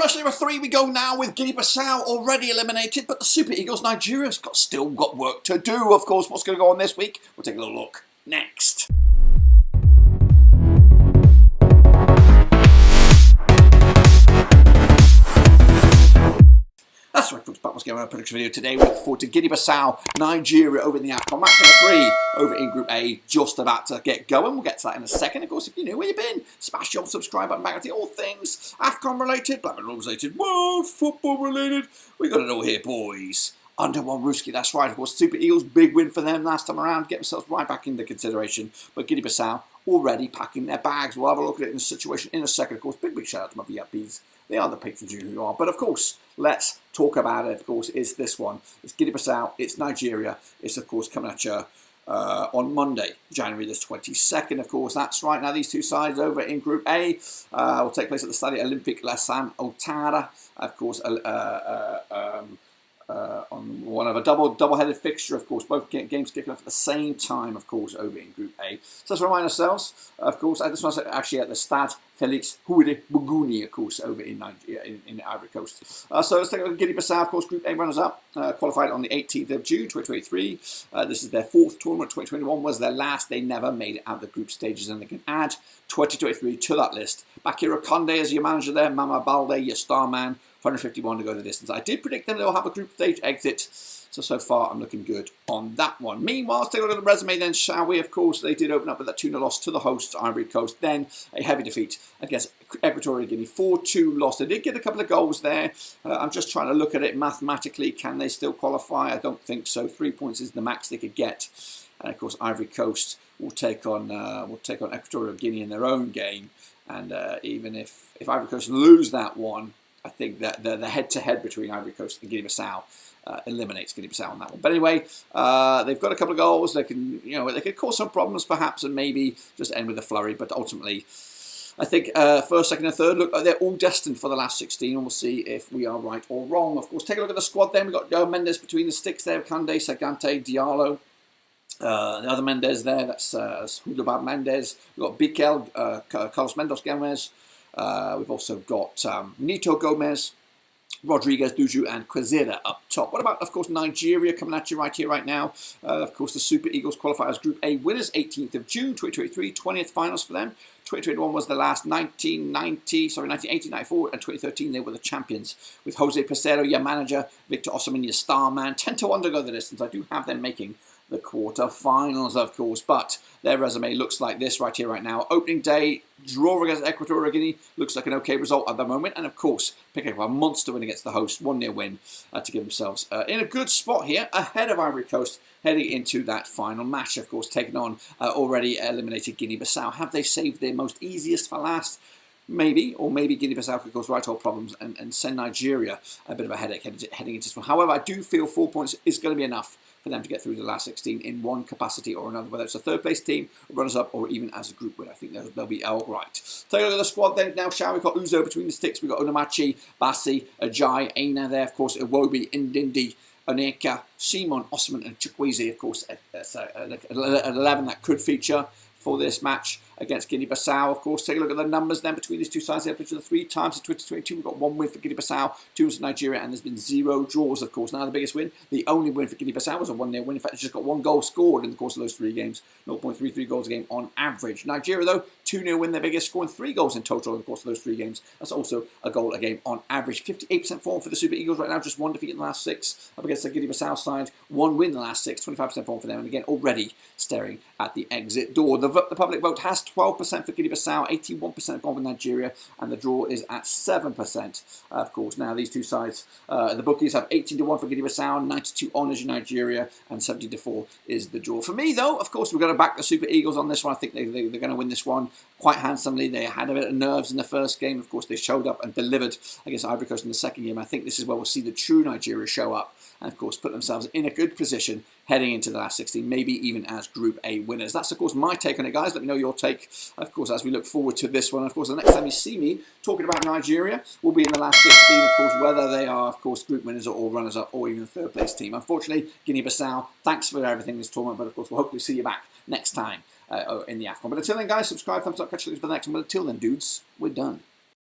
match number 3 we go now with Guinea-Bissau already eliminated, but the Super Eagles Nigeria's still got work to do. Of course, what's going to go on this week? We'll take a little look next. That's right, folks, back what's going on in our prediction video today. We look forward to Guinea-Bissau, Nigeria over in the AFCON. Match number 3 over in Group A, just about to get going. We'll get to that in a second. Of course, if you know where you've been, smash your subscribe button back to all things AFCON related, Blackburn Rovers related, world football related. We got it all here, boys. Under one Ruski, that's right. Of course, Super Eagles, big win for them last time around. Get themselves right back into consideration. But Guinea-Bissau already packing their bags. We'll have a look at it in the situation in a second. Of course, big shout out to my VIPs. They are the patrons who you are. But of course, let's talk about it. Of course, it's this one. It's Guinea-Bissau. It's Nigeria. It's, of course, coming at you on Monday, January the 22nd. Of course, that's right. Now, these two sides over in Group A will take place at the Stadio Olympique Lassane Ouattara. Of course, on one of a double-headed fixture, of course, both games kicking off at the same time, of course, over in Group A. So let's remind ourselves, of course, this one's actually at the Stade Felix Houellebougouni, of course, over in Nigeria, in the Ivory Coast. So let's take a look at Guinea-Bissau, of course, Group A runners-up, qualified on the 18th of June, 2023. This is their 4th tournament. 2021 was their last. They never made it out of the group stages, and they can add 2023 to that list. Bakiro Conde as your manager there, Mama Balde, your star man. 151 to go the distance. I did predict them they'll have a group stage exit. So far, I'm looking good on that one. Meanwhile, let's take a look at the resume then, shall we? Of course, they did open up with that 2-0 loss to the hosts, Ivory Coast. Then a heavy defeat against Equatorial Guinea. 4-2 loss. They did get a couple of goals there. I'm just trying to look at it mathematically. Can they still qualify? I don't think so. 3 points is the max they could get. And of course, Ivory Coast will take on Equatorial Guinea in their own game. And even if Ivory Coast lose that one, I think that the head-to-head between Ivory Coast and Guinea-Bissau eliminates Guinea-Bissau on that one. But anyway, they've got a couple of goals. They can, they could cause some problems perhaps, and maybe just end with a flurry. But ultimately, I think first, second, and third look like they're all destined for the last 16, and we'll see if we are right or wrong. Of course, take a look at the squad. Then we've got Mendes between the sticks there, Kande, Sagante, Diallo. The other Mendes there, that's Hudobab Mendes. We've got Bikel, Carlos Mendes Gomez. We've also got Nito Gomez, Rodriguez, Duju, and Quezada up top. What about, of course, Nigeria coming at you right here, right now? Of course, the Super Eagles qualify as Group A winners, 18th of June, 2023, 20th finals for them. 2021 was the last, 1980, 1994, and 2013 they were the champions. With Jose Pesero, your manager, Victor Osimhen, your star man. 10-1 to go the distance. I do have them making the quarter-finals, of course, but their resume looks like this right here, right now. Opening day, draw against Equatorial Guinea, looks like an okay result at the moment, and of course, picking up a monster win against the host, 1-0 win to give themselves in a good spot here, ahead of Ivory Coast, heading into that final match, of course, taking on already eliminated Guinea-Bissau. Have they saved their most easiest for last? Maybe, or maybe Guinea-Bissau could cause right-all problems and send Nigeria a bit of a headache heading into this one. However, I do feel 4 points is going to be enough for them to get through the last 16 in one capacity or another, whether it's a third-place team, runners-up, or even as a group win. I think they'll be all right. Take a look at the squad then now, shall we? We've got Uzo between the sticks. We've got Onamachi, Bassi, Ajay, Aina there, of course, Iwobi, Ndindi, Oneka, Simon, Osman, and Chukwueze, of course, at 11 that could feature for this match against Guinea-Bissau. Of course, take a look at the numbers then between these two sides. They've played 3 times in 2022. We've got 1 win for Guinea-Bissau, 2 wins for Nigeria, and there's been 0 draws, of course. Now, the biggest win, the only win for Guinea-Bissau was a 1-0 win. In fact, it's just got 1 goal scored in the course of those 3 games, 0.33 goals a game on average. Nigeria, though, 2-0 win, their biggest, scoring 3 goals in total in the course of those 3 games. That's also a goal a game on average. 58% form for the Super Eagles right now, just 1 defeat in the last 6 up against the Guinea-Bissau side. 1 win in the last 6, 25% form for them, and again, already staring at the exit door. The public vote has 12% for Guinea-Bissau, 81% gone with Nigeria, and the draw is at 7%. Of course, now these two sides, the bookies have 18-1 for Guinea-Bissau, 92 on as Nigeria, and 70-4 is the draw. For me, though, of course, we're going to back the Super Eagles on this one. I think they're going to win this one quite handsomely. They had a bit of nerves in the first game. Of course, they showed up and delivered against Ivory Coast in the second game. I think this is where we'll see the true Nigeria show up and, of course, put themselves in a good position heading into the last 16, maybe even as Group A winners. That's, of course, my take on it, guys. Let me know your take, of course, as we look forward to this one. Of course, the next time you see me talking about Nigeria will be in the last 16, of course, whether they are, of course, group winners or runners-up or even the third-place team. Unfortunately, Guinea-Bissau, thanks for everything this tournament, but, of course, we'll hopefully see you back next time in the AFCON. But until then, guys, subscribe, thumbs up, catch you later for the next one. But until then, dudes, we're done.